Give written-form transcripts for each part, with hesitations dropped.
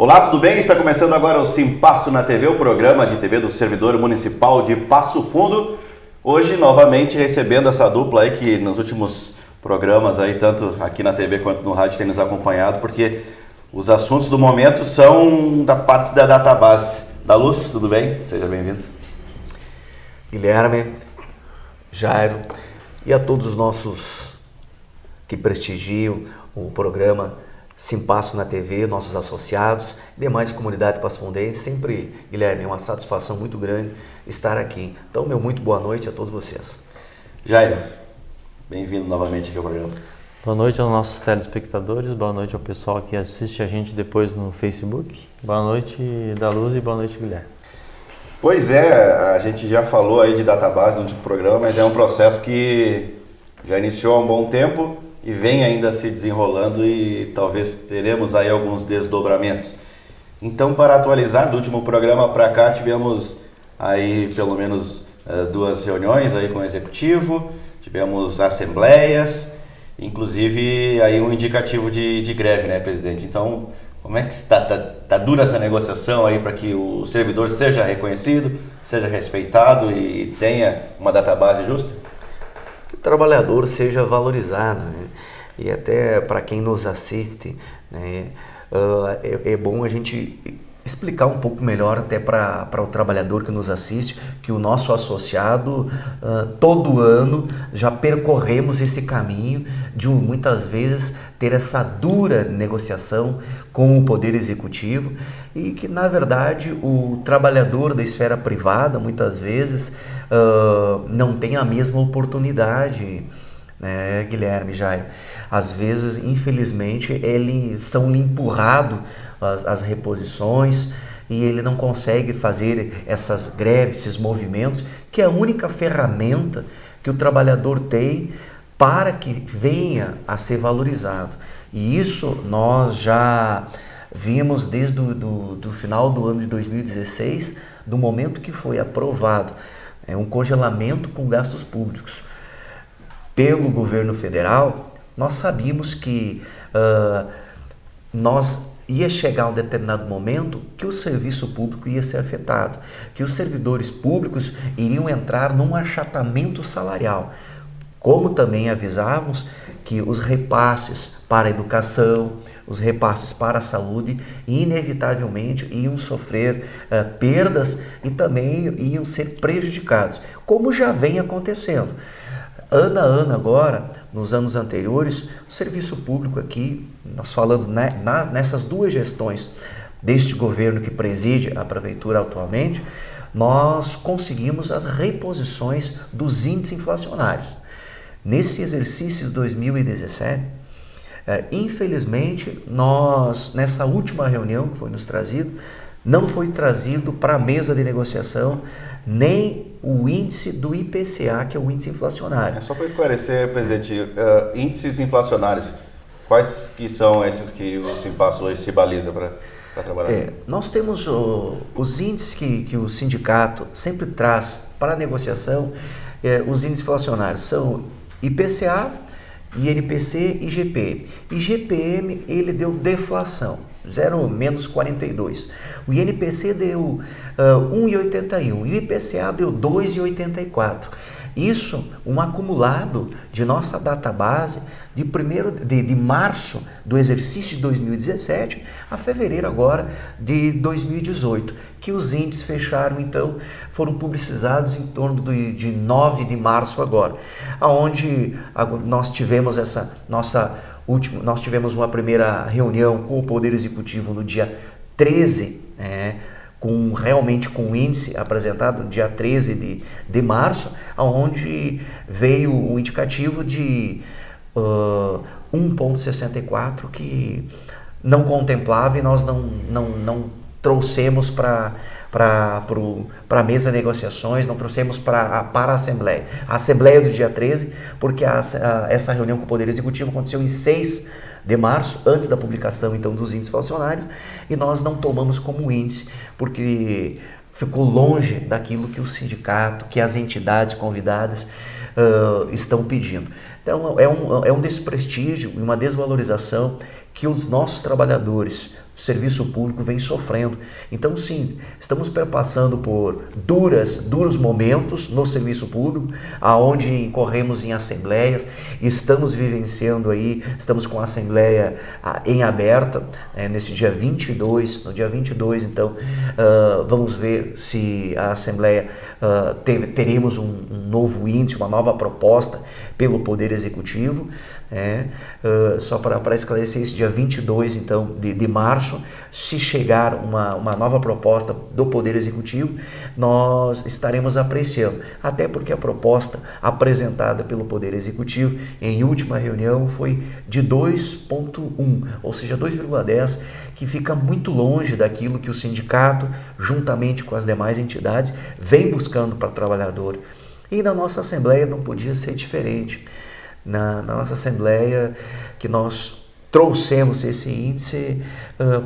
Olá, tudo bem? Está começando agora o Simpasso na TV, o programa de TV do Servidor Municipal de Passo Fundo. Hoje, novamente, recebendo essa dupla aí que nos últimos programas aí, tanto aqui na TV quanto no rádio, tem nos acompanhado, porque os assuntos do momento são da parte da database. Da Luz, tudo bem? Seja bem-vindo. Guilherme, Jairo e a todos os nossos que prestigiam o programa Simpasso na TV, nossos associados, demais comunidade passafundense. Sempre, Guilherme, é uma satisfação muito grande estar aqui. Então, meu muito boa noite a todos vocês. Jairo, bem-vindo novamente aqui ao programa. Boa noite aos nossos telespectadores, boa noite ao pessoal que assiste a gente depois no Facebook. Boa noite, Da Luz, e boa noite, Guilherme. Pois é, a gente já falou aí de database no último programa, mas é um processo que já iniciou há um bom tempo e vem ainda se desenrolando e talvez teremos aí alguns desdobramentos. Então, para atualizar, do último programa para cá tivemos aí pelo menos duas reuniões aí com o Executivo, tivemos assembleias, inclusive aí um indicativo de greve, né, presidente? Então, como é que está dura essa negociação aí para que o servidor seja reconhecido, seja respeitado e tenha uma database justa? Que o trabalhador seja valorizado, né? E até para quem nos assiste, né, é bom a gente explicar um pouco melhor até para o trabalhador que nos assiste, que o nosso associado, todo ano, já percorremos esse caminho de muitas vezes ter essa dura negociação com o Poder Executivo e que, na verdade, o trabalhador da esfera privada, muitas vezes, não tem a mesma oportunidade, né, Guilherme, Jair? Às vezes, infelizmente, eles são empurrados as reposições e ele não consegue fazer essas greves, esses movimentos, que é a única ferramenta que o trabalhador tem para que venha a ser valorizado. E isso nós já vimos desde do final do ano de 2016, do momento que foi aprovado um congelamento com gastos públicos pelo governo federal. Nós sabíamos que ia chegar um determinado momento que o serviço público ia ser afetado, que os servidores públicos iriam entrar num achatamento salarial. Como também avisávamos que os repasses para a educação, os repasses para a saúde, inevitavelmente iam sofrer perdas e também iam ser prejudicados, como já vem acontecendo. Ano a ano agora, nos anos anteriores, o serviço público aqui, nós falamos nessas duas gestões deste governo que preside a prefeitura atualmente, nós conseguimos as reposições dos índices inflacionários. Nesse exercício de 2017, infelizmente, nós, nessa última reunião que foi nos trazido, não foi trazido para a mesa de negociação nem o índice do IPCA, que é o índice inflacionário. Só para esclarecer, presidente, índices inflacionários, quais que são esses que o Simpasso hoje se baliza para trabalhar? Nós temos os índices que o sindicato sempre traz para a negociação. Os índices inflacionários são IPCA, INPC e IGPM. IGPM, ele deu deflação, menos 42. O INPC deu 1,81 e o IPCA deu 2,84. Isso, um acumulado de nossa database de março do exercício de 2017 a fevereiro agora de 2018, que os índices fecharam, então, foram publicizados em torno de 9 de março agora, onde nós tivemos nós tivemos uma primeira reunião com o Poder Executivo no dia 13, realmente com o índice apresentado no dia 13 de março, onde veio o indicativo de 1,64, que não contemplava, e nós não trouxemos para a mesa de negociações, não trouxemos para a Assembleia. A Assembleia do dia 13, porque essa reunião com o Poder Executivo aconteceu em 6 de março, antes da publicação então dos índices inflacionários, e nós não tomamos como índice, porque ficou longe daquilo que o sindicato, que as entidades convidadas estão pedindo. Então é um desprestígio e uma desvalorização que os nossos trabalhadores serviço público vem sofrendo. Então, sim, estamos passando por duros momentos no serviço público, aonde incorremos em assembleias, estamos vivenciando aí, estamos com a assembleia em aberta, nesse dia 22, no dia 22, então, vamos ver se a assembleia teremos um novo índice, uma nova proposta pelo Poder Executivo. Só para esclarecer isso, dia 22 então, de março, se chegar uma nova proposta do Poder Executivo, nós estaremos apreciando, até porque a proposta apresentada pelo Poder Executivo em última reunião foi de 2,1, ou seja, 2,10, que fica muito longe daquilo que o sindicato, juntamente com as demais entidades, vem buscando para o trabalhador. E na nossa Assembleia não podia ser diferente. Na nossa Assembleia, que nós trouxemos esse índice,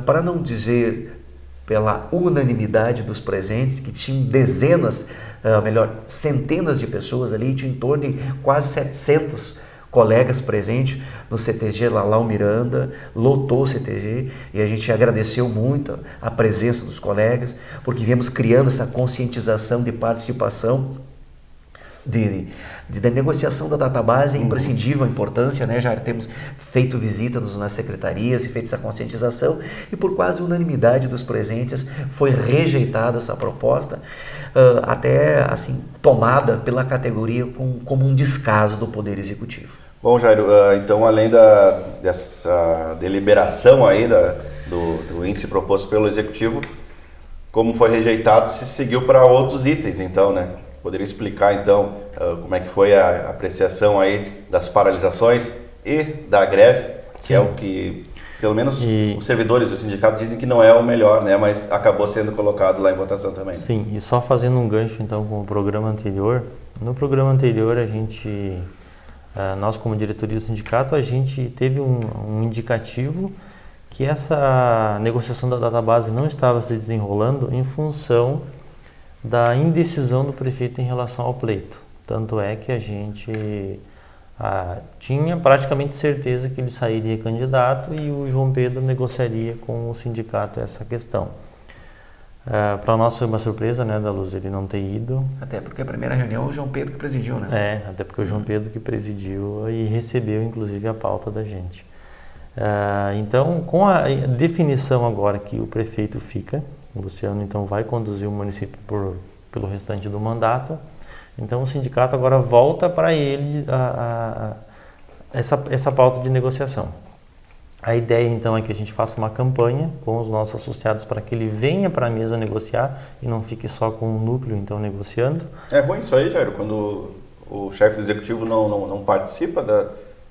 para não dizer pela unanimidade dos presentes, que tinham centenas de pessoas ali, tinha em torno de quase 700 colegas presentes no CTG Lalau Miranda, lotou o CTG, e a gente agradeceu muito a presença dos colegas, porque viemos criando essa conscientização de participação da negociação da database. É imprescindível a importância, né? Já temos feito visita nas secretarias e feito essa conscientização, e por quase unanimidade dos presentes foi rejeitada essa proposta, até assim tomada pela categoria como um descaso do Poder Executivo. Bom, Jairo, então além dessa deliberação aí do índice proposto pelo Executivo, como foi rejeitado, se seguiu para outros itens, então, né? Poderia explicar, então, como é que foi a apreciação aí das paralisações e da greve, que Sim. É o que, pelo menos, os servidores do sindicato dizem que não é o melhor, né? Mas acabou sendo colocado lá em votação também. Sim, e só fazendo um gancho, então, com o programa anterior. No programa anterior, nós como diretoria do sindicato, a gente teve um indicativo que essa negociação da database não estava se desenrolando em função da indecisão do prefeito em relação ao pleito. Tanto é que a gente tinha praticamente certeza que ele sairia candidato e o João Pedro negociaria com o sindicato essa questão. Para nós foi uma surpresa, né, da Luz, ele não ter ido. Até porque a primeira reunião o João Pedro que presidiu, né? Até porque o João Pedro que presidiu e recebeu inclusive a pauta da gente. Então, com a definição agora que o prefeito fica, o Luciano então vai conduzir o município pelo restante do mandato. Então o sindicato agora volta para ele essa pauta de negociação. A ideia então é que a gente faça uma campanha com os nossos associados para que ele venha para a mesa negociar e não fique só com o núcleo então negociando. É ruim isso aí, Jairo, quando o chefe do executivo não participa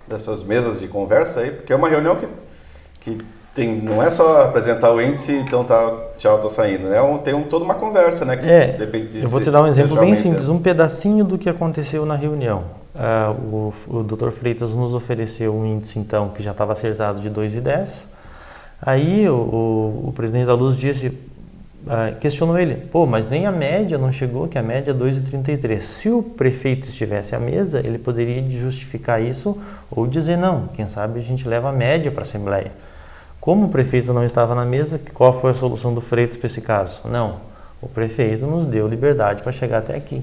dessas mesas de conversa aí, porque é uma reunião que não é só apresentar o índice, então tchau, tô saindo, né? Tem toda uma conversa, né? Eu vou te dar um exemplo bem simples, um pedacinho do que aconteceu na reunião. O Dr. Freitas nos ofereceu um índice, então, que já estava acertado de 2,10. Aí o presidente da Luz disse, questionou ele, mas nem a média não chegou, que a média é 2,33. Se o prefeito estivesse à mesa, ele poderia justificar isso ou dizer não, quem sabe a gente leva a média para a Assembleia. Como o prefeito não estava na mesa, qual foi a solução do Freitas para esse caso? Não, o prefeito nos deu liberdade para chegar até aqui.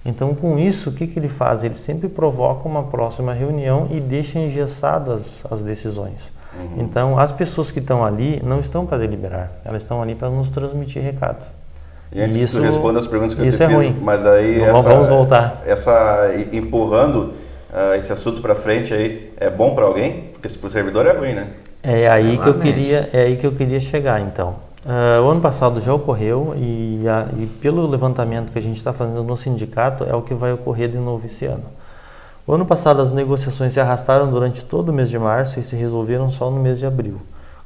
Então, com isso, o que ele faz? Ele sempre provoca uma próxima reunião e deixa engessadas as decisões. Então, as pessoas que estão ali não estão para deliberar, elas estão ali para nos transmitir recado. E antes que tu responda as perguntas que eu te fiz, ruim. Mas aí vamos voltar. Empurrando esse assunto para frente aí, é bom para alguém? Porque para o servidor é ruim, né? É aí que eu queria chegar, então. O ano passado já ocorreu e pelo levantamento que a gente está fazendo no sindicato é o que vai ocorrer de novo esse ano. O ano passado as negociações se arrastaram durante todo o mês de março e se resolveram só no mês de abril.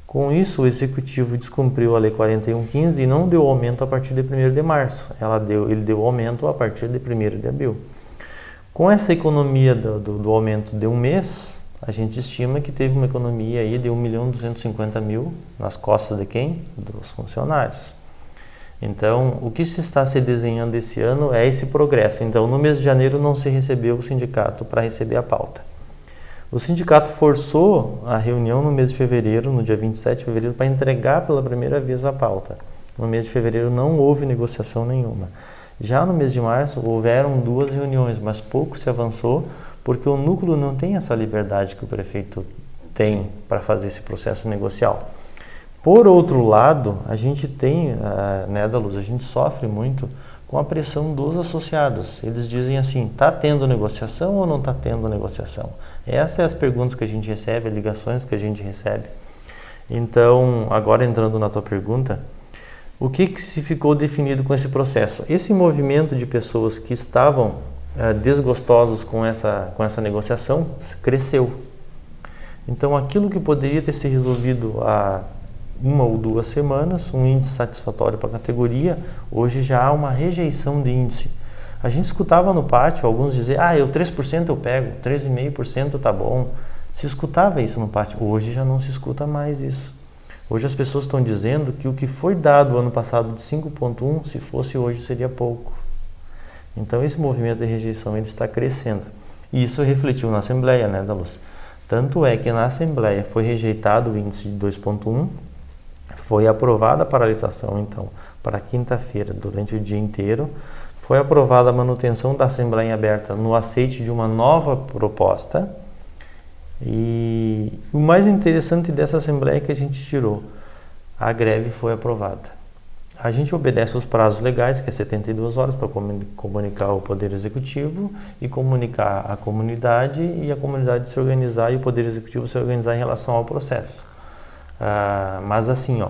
Com isso, o Executivo descumpriu a Lei 4115 e não deu aumento a partir de 1º de março. Ele deu aumento a partir de 1º de abril. Com essa economia do aumento de um mês, a gente estima que teve uma economia aí de 1.250.000 nas costas de quem? Dos funcionários. Então, o que se está se desenhando esse ano é esse progresso. Então, no mês de janeiro não se recebeu o sindicato para receber a pauta. O sindicato forçou a reunião no mês de fevereiro, no dia 27 de fevereiro, para entregar pela primeira vez a pauta. No mês de fevereiro não houve negociação nenhuma. Já no mês de março houveram 2 reuniões, mas pouco se avançou, porque o núcleo não tem essa liberdade que o prefeito tem para fazer esse processo negocial. Por outro lado, a gente tem, né, Daluz, a gente sofre muito com a pressão dos associados. Eles dizem assim, está tendo negociação ou não está tendo negociação? Essas são as perguntas que a gente recebe, as ligações que a gente recebe. Então, agora entrando na tua pergunta, o que se ficou definido com esse processo? Esse movimento de pessoas que estavam desgostosos com essa negociação cresceu. Então, aquilo que poderia ter se resolvido há 1 ou 2 semanas, um índice satisfatório para a categoria, hoje já há uma rejeição de índice. A gente escutava no pátio alguns dizer, eu 3% eu pego, 3,5% tá bom. Se escutava isso no pátio, hoje já não se escuta mais isso. Hoje as pessoas estão dizendo que o que foi dado ano passado de 5,1, se fosse hoje seria pouco. Então esse movimento de rejeição ele está crescendo. E isso refletiu na Assembleia, né, Daluz? Tanto é que na Assembleia foi rejeitado o índice de 2,1, foi aprovada a paralisação, então, para quinta-feira, durante o dia inteiro. Foi aprovada a manutenção da Assembleia em aberta no aceite de uma nova proposta. E o mais interessante dessa Assembleia é que a gente tirou. A greve foi aprovada. A gente obedece os prazos legais, que é 72 horas, para comunicar ao Poder Executivo e comunicar à comunidade, e a comunidade se organizar e o Poder Executivo se organizar em relação ao processo. Mas assim,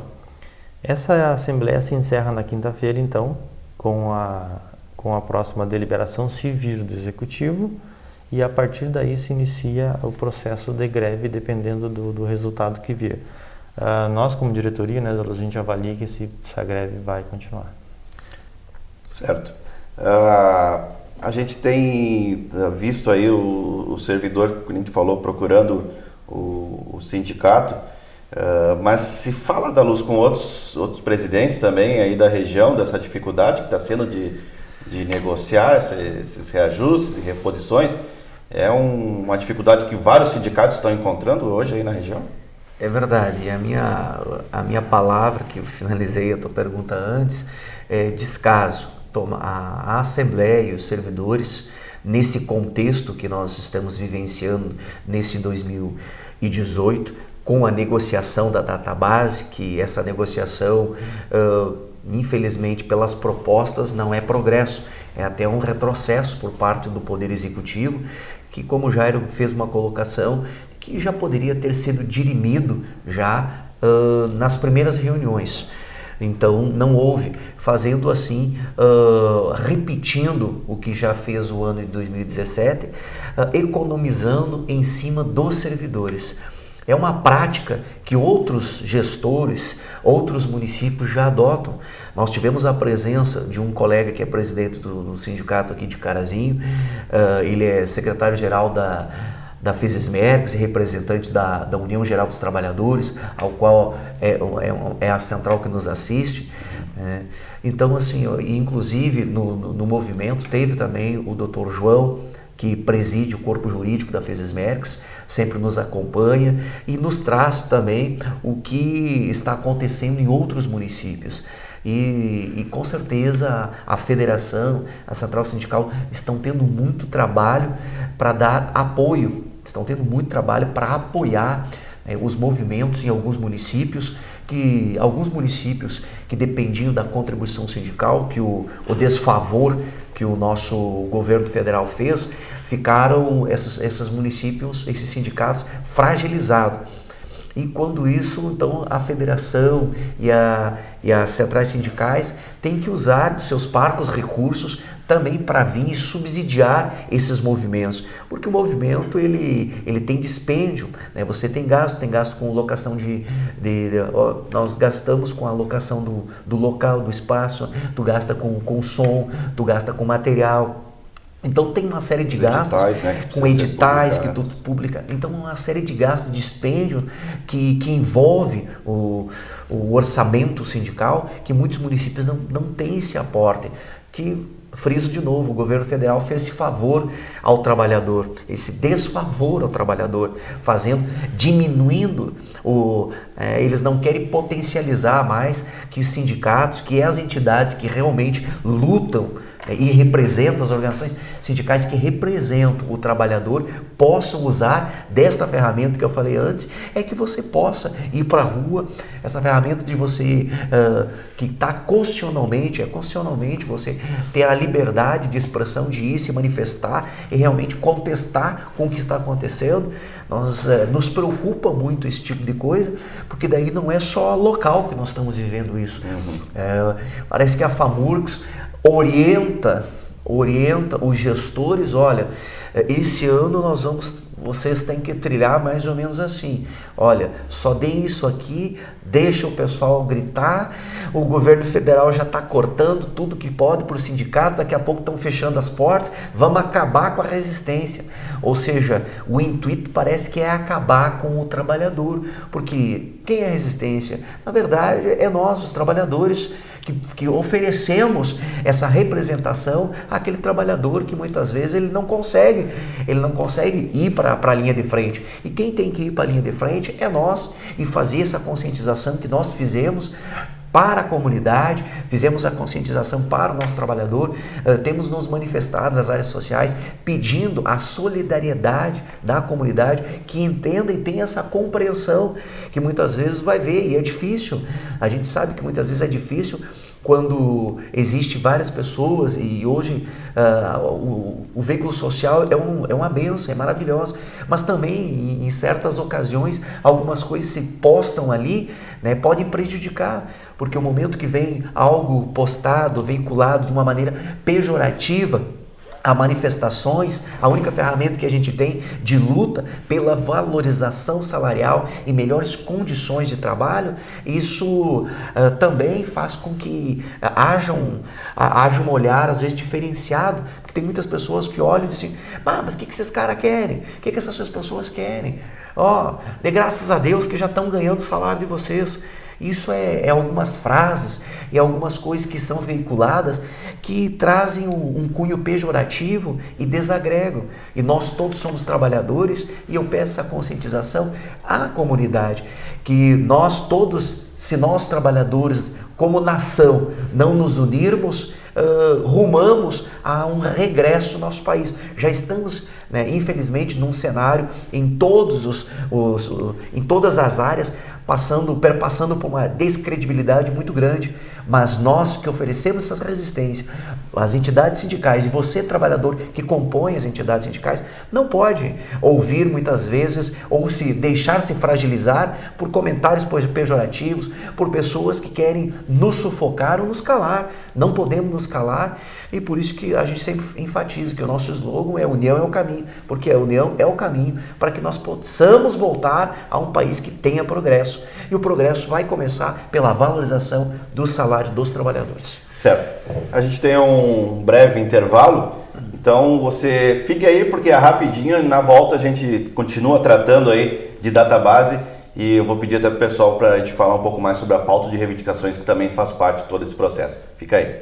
essa Assembleia se encerra na quinta-feira, então, com a próxima deliberação, se vir do Executivo, e a partir daí se inicia o processo de greve, dependendo do resultado que vir. Nós, como diretoria, né, a gente avalia que essa greve vai continuar. Certo. A gente tem visto aí o servidor, que a gente falou, procurando o sindicato, mas se fala, Daluz, com outros presidentes também aí da região, dessa dificuldade que está sendo de negociar esses reajustes e reposições. É uma dificuldade que vários sindicatos estão encontrando hoje aí na região? É verdade. A minha palavra, que eu finalizei a tua pergunta antes, é descaso. A Assembleia e os servidores, nesse contexto que nós estamos vivenciando nesse 2018, com a negociação da database, que essa negociação, infelizmente, pelas propostas, não é progresso, é até um retrocesso por parte do Poder Executivo, que, como o Jairo fez uma colocação, que já poderia ter sido dirimido já nas primeiras reuniões. Então, não houve, fazendo assim, repetindo o que já fez o ano de 2017, economizando em cima dos servidores. É uma prática que outros gestores, outros municípios já adotam. Nós tivemos a presença de um colega que é presidente do sindicato aqui de Carazinho, ele é secretário-geral da FESESMERGS e representante da União Geral dos Trabalhadores, ao qual é a central que nos assiste. Então, assim, inclusive no movimento teve também o Dr. João, que preside o corpo jurídico da FESESMERGS, sempre nos acompanha e nos traz também o que está acontecendo em outros municípios. E com certeza a federação, a central sindical estão tendo muito trabalho para dar apoio, estão tendo muito trabalho para apoiar os movimentos em alguns municípios que dependiam da contribuição sindical, que o desfavor que o nosso governo federal fez, ficaram esses municípios, esses sindicatos fragilizados. E quando isso, então, a federação e as centrais sindicais têm que usar dos seus parcos recursos também para vir e subsidiar esses movimentos, porque o movimento ele tem dispêndio, né? Você tem gasto com locação nós gastamos com a locação do local, do espaço, tu gasta com som, tu gasta com material. Então tem uma série de gastos editais, né, com editais que tudo publica. Então uma série de gastos, de dispêndio que envolve o orçamento sindical, que muitos municípios não têm esse aporte. Que, friso de novo, o governo federal fez esse favor ao trabalhador, esse desfavor ao trabalhador, diminuindo eles não querem potencializar mais que os sindicatos, que as entidades que realmente lutam e representam, as organizações sindicais que representam o trabalhador, possam usar desta ferramenta que eu falei antes, é que você possa ir para a rua, essa ferramenta de você, que está constitucionalmente você ter a liberdade de expressão, de ir se manifestar e realmente contestar com o que está acontecendo. Nos preocupa muito esse tipo de coisa, porque daí não é só local que nós estamos vivendo isso. Parece que a FAMURGS orienta os gestores, olha, esse ano vocês têm que trilhar mais ou menos assim, olha, só deem isso aqui, deixa o pessoal gritar, o governo federal já está cortando tudo que pode para o sindicato, daqui a pouco estão fechando as portas, vamos acabar com a resistência. Ou seja, o intuito parece que é acabar com o trabalhador, porque quem é a resistência? Na verdade, é nós, os trabalhadores, que oferecemos essa representação àquele trabalhador que muitas vezes ele não consegue ir para a linha de frente. E quem tem que ir para a linha de frente é nós, e fazer essa conscientização que nós fizemos para a comunidade, fizemos a conscientização para o nosso trabalhador, temos nos manifestado nas áreas sociais pedindo a solidariedade da comunidade, que entenda e tenha essa compreensão, que muitas vezes vai ver, e é difícil, a gente sabe que muitas vezes é difícil quando existe várias pessoas, e hoje o veículo social é uma bênção, é maravilhoso, mas também em certas ocasiões algumas coisas se postam ali, né, podem prejudicar, porque o momento que vem algo postado, veiculado de uma maneira pejorativa a manifestações, a única ferramenta que a gente tem de luta pela valorização salarial e melhores condições de trabalho, isso também faz com que haja um olhar às vezes diferenciado, porque tem muitas pessoas que olham e dizem assim, mas o que esses caras querem? O que essas pessoas querem? Dê graças a Deus que já estão ganhando o salário de vocês. Isso é algumas frases e algumas coisas que são veiculadas que trazem um cunho pejorativo e desagregam. E nós todos somos trabalhadores, e eu peço essa conscientização à comunidade, que nós todos, se nós trabalhadores como nação não nos unirmos, rumamos a um regresso no nosso país. Já estamos, infelizmente, num cenário em todas as áreas, perpassando por uma descredibilidade muito grande, mas nós que oferecemos essa resistência, as entidades sindicais, e você, trabalhador que compõe as entidades sindicais, não pode ouvir muitas vezes ou deixar-se fragilizar por comentários pejorativos, por pessoas que querem nos sufocar ou nos calar. Não podemos nos calar, e por isso que a gente sempre enfatiza que o nosso slogan é união é o caminho, porque a união é o caminho para que nós possamos voltar a um país que tenha progresso. E o progresso vai começar pela valorização do salário dos trabalhadores. Certo. A gente tem um breve intervalo, então você fique aí porque é rapidinho, na volta a gente continua tratando aí de database, e eu vou pedir até para o pessoal para a gente falar um pouco mais sobre a pauta de reivindicações, que também faz parte de todo esse processo. Fica aí.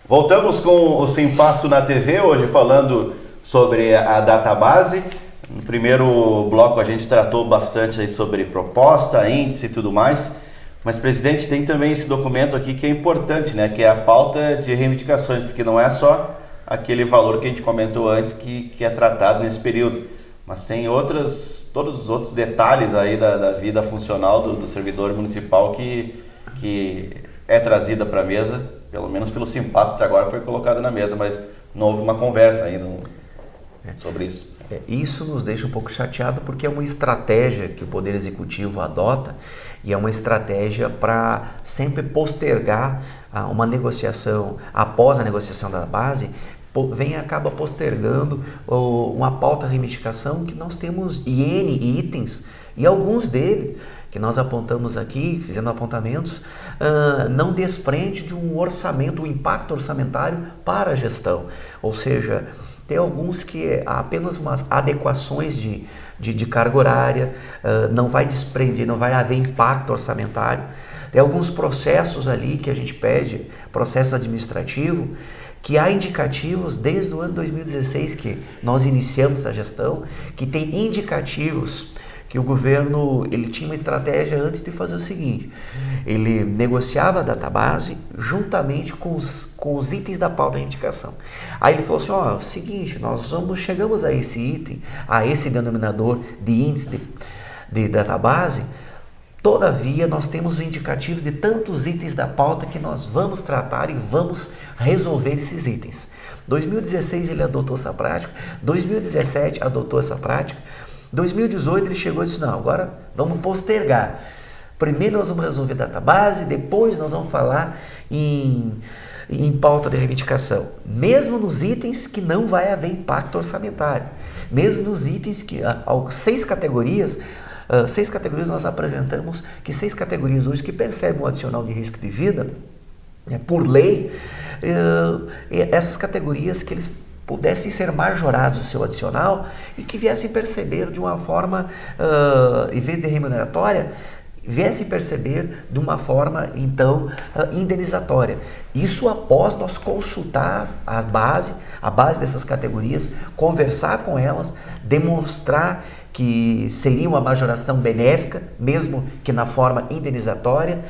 Voltamos com o Sem Passo na TV, hoje falando sobre a database. No primeiro bloco a gente tratou bastante aí sobre proposta, índice e tudo mais, mas, presidente, tem também esse documento aqui que é importante, né? Que é a pauta de reivindicações, porque não é só aquele valor que a gente comentou antes que é tratado nesse período, mas tem todos os outros detalhes aí da vida funcional do servidor municipal que é trazida para a mesa, pelo menos pelo Simpato até agora foi colocado na mesa, mas não houve uma conversa ainda sobre isso. Isso nos deixa um pouco chateado, porque é uma estratégia que o Poder Executivo adota, e é uma estratégia para sempre postergar uma negociação, após a negociação da base, acaba postergando uma pauta de reivindicação que nós temos N itens, e alguns deles que nós apontamos aqui, fizendo apontamentos, não desprende de um orçamento, um impacto orçamentário para a gestão. Ou seja, tem alguns que há apenas umas adequações de carga horária, não vai desprender, não vai haver impacto orçamentário. Tem alguns processos ali que a gente pede, processo administrativo, que há indicativos desde o ano 2016 que nós iniciamos a gestão, que tem indicativos que o governo ele tinha uma estratégia antes de fazer o seguinte: ele negociava a database juntamente com os itens da pauta de indicação. Aí ele falou assim: ó, é o seguinte, chegamos a esse item, a esse denominador de índice de database, todavia nós temos indicativos de tantos itens da pauta que nós vamos tratar e vamos resolver esses itens. 2016 ele adotou essa prática, 2017 adotou essa prática, 2018 ele chegou e disse: não, agora vamos postergar. Primeiro nós vamos resolver database, depois nós vamos falar em pauta de reivindicação. Mesmo nos itens que não vai haver impacto orçamentário. Mesmo nos itens que, 6 categorias nós apresentamos, que 6 categorias hoje que percebem um adicional de risco de vida, por lei, essas categorias que eles pudessem ser majorados o seu adicional e que viessem perceber de uma forma, em vez de remuneratória, viessem perceber de uma forma, então, indenizatória. Isso após nós consultar a base dessas categorias, conversar com elas, demonstrar que seria uma majoração benéfica, mesmo que na forma indenizatória,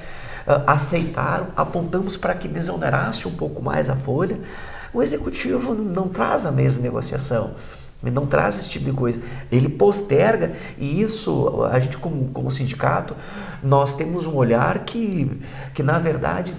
aceitaram, apontamos para que desonerasse um pouco mais a folha. O executivo não traz a mesma negociação, ele não traz esse tipo de coisa, ele posterga, e isso, a gente como sindicato, nós temos um olhar que na verdade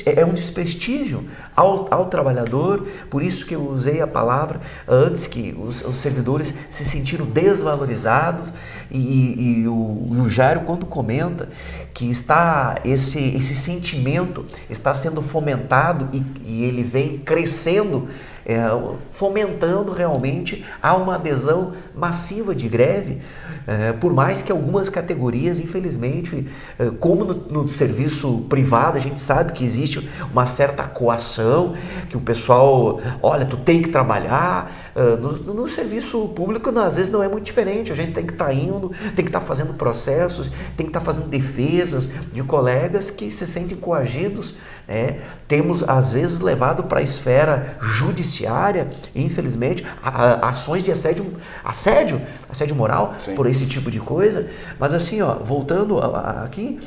é um desprestígio ao trabalhador. Por isso que eu usei a palavra antes, que os servidores se sentiram desvalorizados, e o Jairo, quando comenta que está esse sentimento está sendo fomentado e ele vem crescendo, fomentando realmente a uma adesão massiva de greve, por mais que algumas categorias, infelizmente, como no serviço privado, a gente sabe que existe uma certa coação, que o pessoal, olha, tu tem que trabalhar. No serviço público, às vezes, não é muito diferente. A gente tem que estar indo, tem que estar fazendo processos, tem que estar fazendo defesas de colegas que se sentem coagidos. Temos, às vezes, levado para a esfera judiciária, infelizmente, ações de assédio moral. Sim. Por esse tipo de coisa. Mas assim, voltando aqui,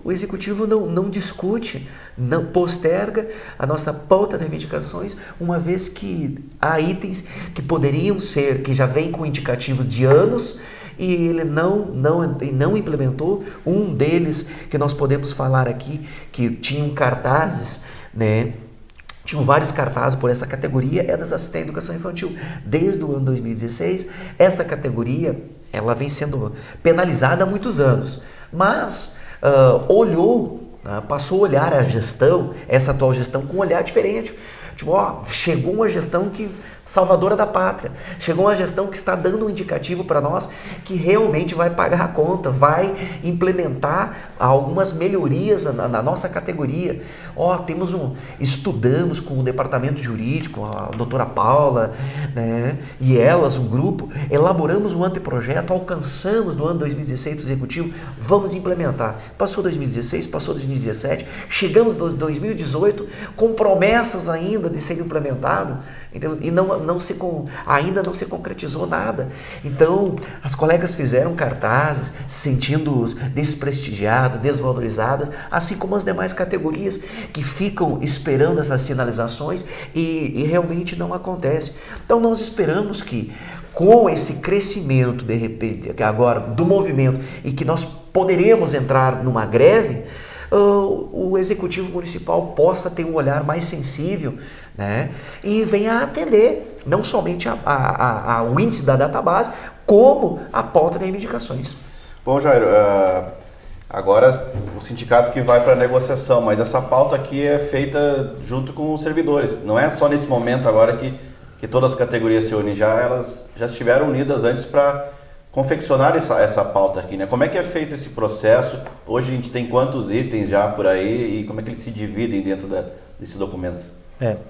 o executivo não discute, não posterga a nossa pauta de reivindicações, uma vez que há itens que poderiam ser, que já vêm com indicativos de anos, e ele não implementou. Um deles que nós podemos falar aqui, que tinham cartazes, tinham vários cartazes por essa categoria, é das assistentes de educação infantil. Desde o ano 2016, esta categoria ela vem sendo penalizada há muitos anos, mas passou a olhar a gestão, essa atual gestão, com um olhar diferente. Chegou uma gestão salvadora da pátria, chegou uma gestão que está dando um indicativo para nós que realmente vai pagar a conta, vai implementar algumas melhorias na nossa categoria. Estudamos com o departamento jurídico, a doutora Paula, e elas, um grupo, elaboramos um anteprojeto, alcançamos no ano 2016 do executivo, vamos implementar. Passou 2016, passou 2017, chegamos em 2018 com promessas ainda de ser implementado, então, e ainda não se concretizou nada. Então, as colegas fizeram cartazes, sentindo-os desprestigiadas, desvalorizadas, assim como as demais categorias que ficam esperando essas sinalizações e realmente não acontece. Então, nós esperamos que, com esse crescimento, de repente, agora, do movimento, e que nós poderemos entrar numa greve, o executivo municipal possa ter um olhar mais sensível, e venha a atender não somente ao índice da database, como a pauta de reivindicações. Bom, Jairo, Agora o sindicato que vai para a negociação, mas essa pauta aqui é feita junto com os servidores. Não é só nesse momento agora que todas as categorias se unem, elas já estiveram unidas antes para confeccionar essa pauta aqui, né? Como é que é feito esse processo? Hoje a gente tem quantos itens já por aí e como é que eles se dividem dentro desse documento?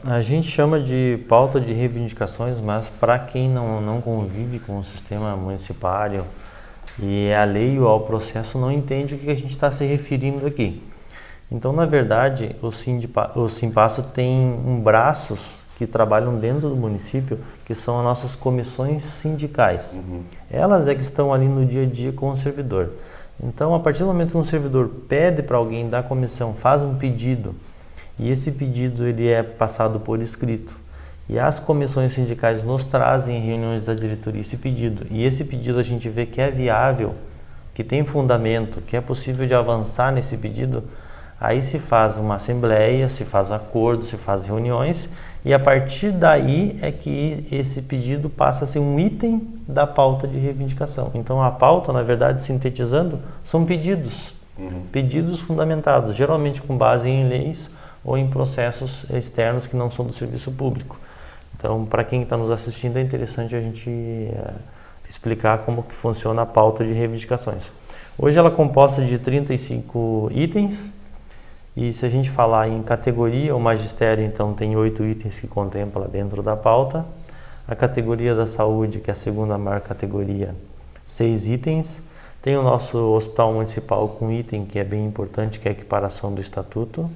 A gente chama de pauta de reivindicações, mas para quem não convive com o sistema municipário e é alheio ao processo, não entende o que a gente está se referindo aqui. Então, na verdade, o Simpasso tem braços que trabalham dentro do município, que são as nossas comissões sindicais. Uhum. Elas é que estão ali no dia a dia com o servidor. Então, a partir do momento que um servidor pede para alguém da comissão, faz um pedido, e esse pedido ele é passado por escrito, e as comissões sindicais nos trazem em reuniões da diretoria esse pedido, e esse pedido a gente vê que é viável, que tem fundamento, que é possível de avançar nesse pedido, aí se faz uma assembleia, se faz acordo, se faz reuniões, e a partir daí é que esse pedido passa a ser um item da pauta de reivindicação. Então a pauta, na verdade, sintetizando, são pedidos, pedidos fundamentados, geralmente com base em leis ou em processos externos que não são do serviço público. Então, para quem está nos assistindo, é interessante a gente explicar como que funciona a pauta de reivindicações. Hoje ela é composta de 35 itens, e se a gente falar em categoria, o magistério então tem 8 itens que contempla dentro da pauta, a categoria da saúde, que é a segunda maior categoria, 6 itens, tem o nosso hospital municipal com item que é bem importante, que é a equiparação do estatuto,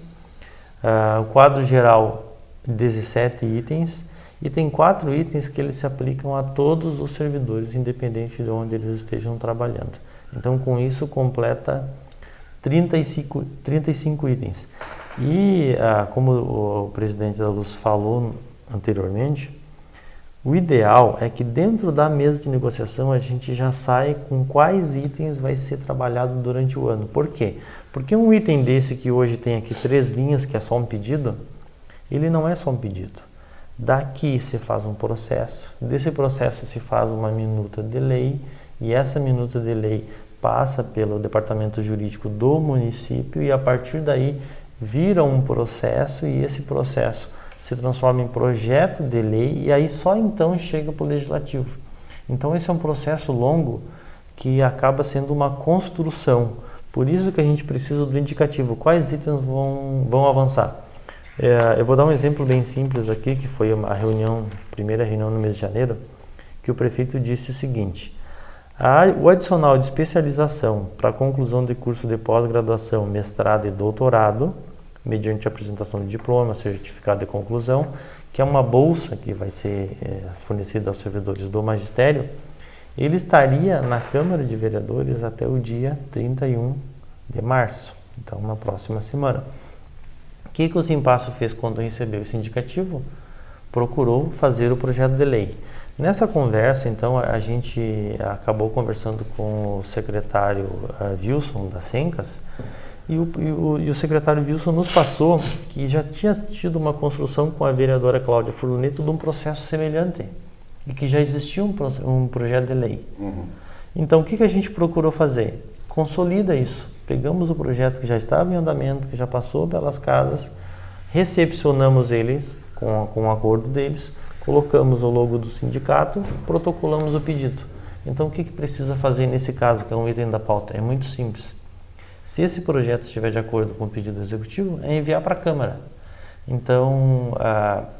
o quadro geral, 17 itens, e tem 4 itens que eles se aplicam a todos os servidores, independente de onde eles estejam trabalhando. Então, com isso, completa 35 itens. E, como o presidente da Luz falou anteriormente, o ideal é que dentro da mesa de negociação a gente já sai com quais itens vai ser trabalhado durante o ano. Por quê? Porque um item desse que hoje tem aqui 3 linhas, que é só um pedido, ele não é só um pedido. Daqui se faz um processo, desse processo se faz uma minuta de lei, e essa minuta de lei passa pelo departamento jurídico do município e a partir daí vira um processo e esse processo se transforma em projeto de lei e aí só então chega para o legislativo. Então esse é um processo longo que acaba sendo uma construção. Por isso que a gente precisa do indicativo. Quais itens vão avançar? Eu vou dar um exemplo bem simples aqui, que foi a primeira reunião no mês de janeiro, que o prefeito disse o seguinte: o adicional de especialização para a conclusão de curso de pós-graduação, mestrado e doutorado, mediante a apresentação de diploma, certificado de conclusão, que é uma bolsa que vai ser fornecida aos servidores do magistério, ele estaria na Câmara de Vereadores até o dia 31 de março, então na próxima semana. O que o Simpasso fez quando recebeu esse indicativo? Procurou fazer o projeto de lei. Nessa conversa, então, a gente acabou conversando com o secretário Wilson da Sencas e o secretário Wilson nos passou que já tinha tido uma construção com a vereadora Cláudia Furlaneto de um processo semelhante e que já existia um projeto de lei. Então, o que a gente procurou fazer? Consolida isso. Pegamos o projeto que já estava em andamento, que já passou pelas casas, recepcionamos eles com o acordo deles, colocamos o logo do sindicato, protocolamos o pedido. Então, o que precisa fazer nesse caso, que é um item da pauta? É muito simples. Se esse projeto estiver de acordo com o pedido executivo, é enviar para a Câmara. Então,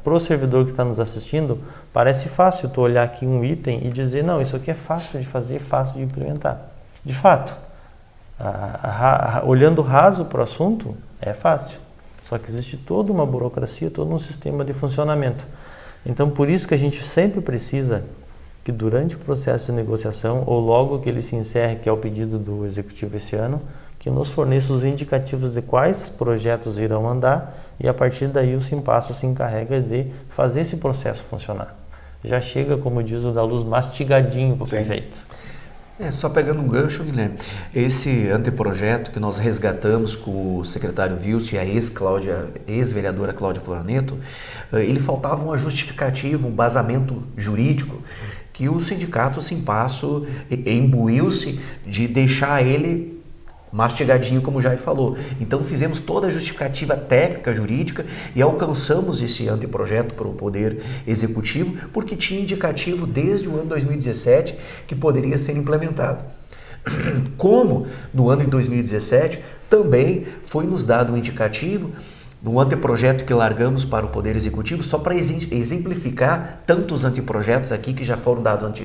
para o servidor que está nos assistindo, parece fácil tu olhar aqui um item e dizer, não, isso aqui é fácil de fazer, fácil de implementar. De fato, olhando raso para o assunto, é fácil. Só que existe toda uma burocracia, todo um sistema de funcionamento. Então, por isso que a gente sempre precisa que durante o processo de negociação, ou logo que ele se encerre, que é o pedido do Executivo esse ano, que nos forneça os indicativos de quais projetos irão andar e a partir daí o Simpasso se encarrega de fazer esse processo funcionar. Já chega, como diz o da Luz, mastigadinho para o prefeito. Só pegando um gancho, Guilherme, esse anteprojeto que nós resgatamos com o secretário Wilson e a ex-vereadora Cláudia Furlaneto, ele faltava uma justificativa, um embasamento jurídico, que o sindicato Simpasso imbuiu-se de deixar ele mastigadinho, como o Jair falou. Então fizemos toda a justificativa técnica, jurídica e alcançamos esse anteprojeto para o Poder Executivo, porque tinha indicativo desde o ano 2017 que poderia ser implementado. Como no ano de 2017 também foi nos dado um indicativo no anteprojeto que largamos para o Poder Executivo, só para exemplificar tantos anteprojetos aqui que já foram dados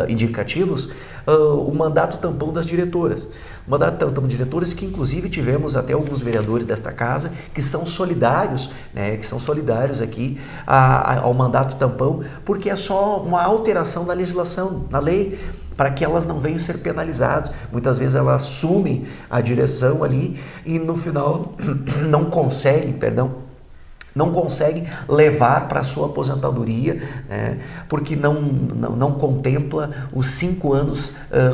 indicativos, o mandato tampão das diretoras. O mandato tampão das diretoras que inclusive tivemos até alguns vereadores desta casa que são solidários, né, aqui ao mandato tampão, porque é só uma alteração da legislação, na lei, para que elas não venham ser penalizadas. Muitas vezes elas assumem a direção ali e no final não conseguem levar para a sua aposentadoria, né, porque não contempla os 5 anos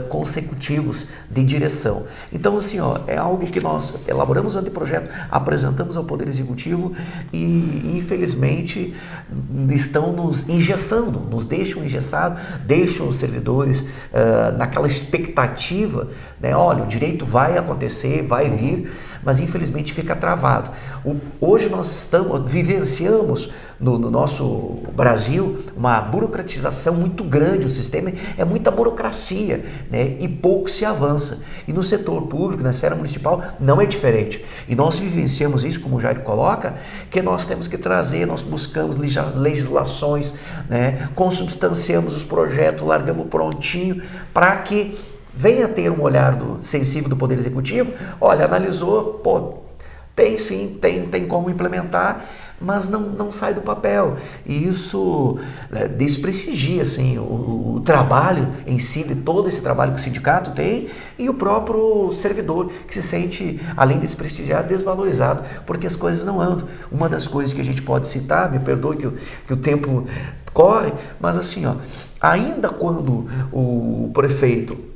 consecutivos de direção. Então, assim, é algo que nós elaboramos anteprojeto, apresentamos ao Poder Executivo e, infelizmente, estão nos engessando, nos deixam engessados, deixam os servidores naquela expectativa, né, olha, o direito vai acontecer, vai vir, mas infelizmente fica travado. Hoje nós vivenciamos no nosso Brasil uma burocratização muito grande, o sistema é muita burocracia, né, e pouco se avança. E no setor público, na esfera municipal, não é diferente. E nós vivenciamos isso, como o Jair coloca, que nós temos que trazer, nós buscamos legislações, né, consubstanciamos os projetos, largamos prontinho, para que venha ter um olhar sensível do Poder Executivo, olha, analisou, pô, tem sim, tem como implementar, mas não sai do papel. E isso desprestigia assim, o trabalho em si, de todo esse trabalho que o sindicato tem, e o próprio servidor, que se sente, além de desprestigiado, desvalorizado, porque as coisas não andam. Uma das coisas que a gente pode citar, me perdoe que o tempo corre, mas assim, ainda quando o prefeito,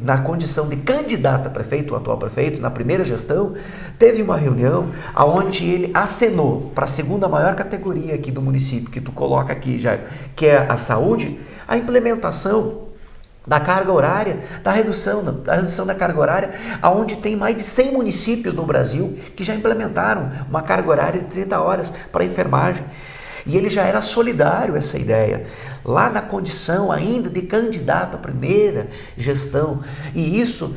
na condição de candidato a prefeito, o atual prefeito, na primeira gestão, teve uma reunião onde ele acenou para a segunda maior categoria aqui do município, que tu coloca aqui já, que é a saúde, a implementação da carga horária, da redução da carga horária, onde tem mais de 100 municípios no Brasil que já implementaram uma carga horária de 30 horas para a enfermagem. E ele já era solidário a essa ideia, lá na condição ainda de candidato à primeira gestão. E isso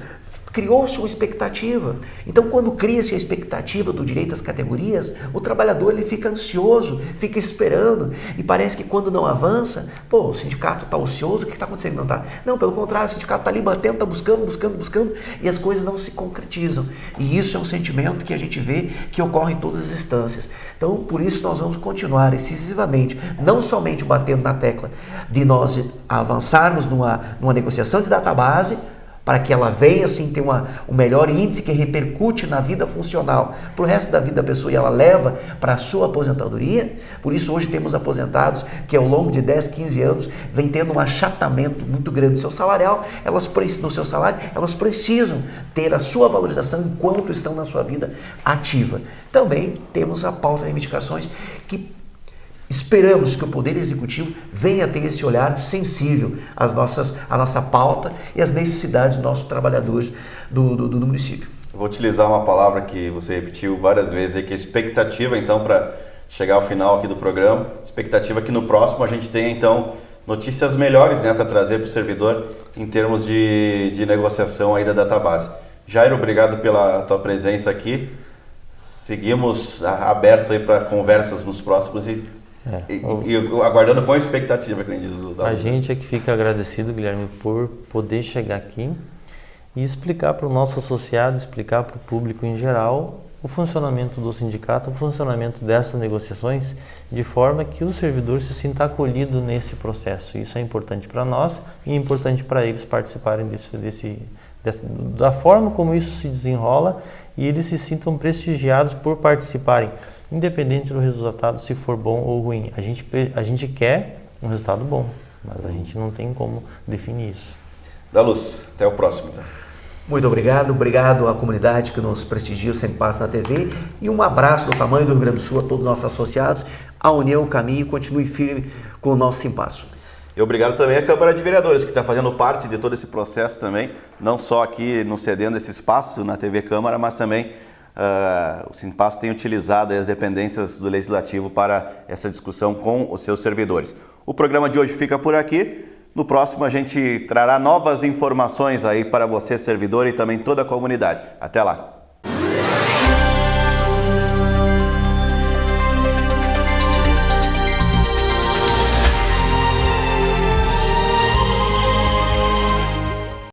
criou-se uma expectativa. Então, quando cria-se a expectativa do direito às categorias, o trabalhador ele fica ansioso, fica esperando, e parece que quando não avança, o sindicato está ocioso, o que está acontecendo? Não está. Não, pelo contrário, o sindicato está ali batendo, está buscando, e as coisas não se concretizam. E isso é um sentimento que a gente vê que ocorre em todas as instâncias. Então, por isso nós vamos continuar decisivamente, não somente batendo na tecla de nós avançarmos numa negociação de database, para que ela venha assim ter um melhor índice que repercute na vida funcional para o resto da vida da pessoa e ela leva para a sua aposentadoria. Por isso hoje temos aposentados que ao longo de 10, 15 anos vem tendo um achatamento muito grande do seu salarial, no seu salário, elas precisam ter a sua valorização enquanto estão na sua vida ativa. Também temos a pauta de reivindicações que esperamos que o Poder Executivo venha a ter esse olhar sensível à nossa pauta e às necessidades dos nossos trabalhadores do município. Vou utilizar uma palavra que você repetiu várias vezes, aí, que é expectativa, então, para chegar ao final aqui do programa. Expectativa que no próximo a gente tenha, então, notícias melhores, né, para trazer para o servidor em termos de negociação aí da database. Jair, obrigado pela tua presença aqui. Seguimos abertos aí para conversas nos próximos e aguardando com expectativa, que nem diz o A gente é que fica agradecido, Guilherme, por poder chegar aqui e explicar para o nosso associado, explicar para o público em geral o funcionamento do sindicato, o funcionamento dessas negociações, de forma que o servidor se sinta acolhido nesse processo. Isso é importante para nós e é importante para eles participarem da forma como isso se desenrola e eles se sintam prestigiados por participarem, independente do resultado, se for bom ou ruim. A gente quer um resultado bom, mas a gente não tem como definir isso. Da Luz, até o próximo, então. Muito obrigado à comunidade que nos prestigia, o Sempre Passa na TV, e um abraço do tamanho do Rio Grande do Sul a todos os nossos associados. A união, o caminho, continue firme com o nosso Sempre Passa. E obrigado também à Câmara de Vereadores, que está fazendo parte de todo esse processo também, não só aqui nos cedendo esse espaço na TV Câmara, mas também o Sinpasso tem utilizado as dependências do Legislativo para essa discussão com os seus servidores. O programa de hoje fica por aqui. No próximo a gente trará novas informações aí para você, servidor, e também toda a comunidade. Até lá!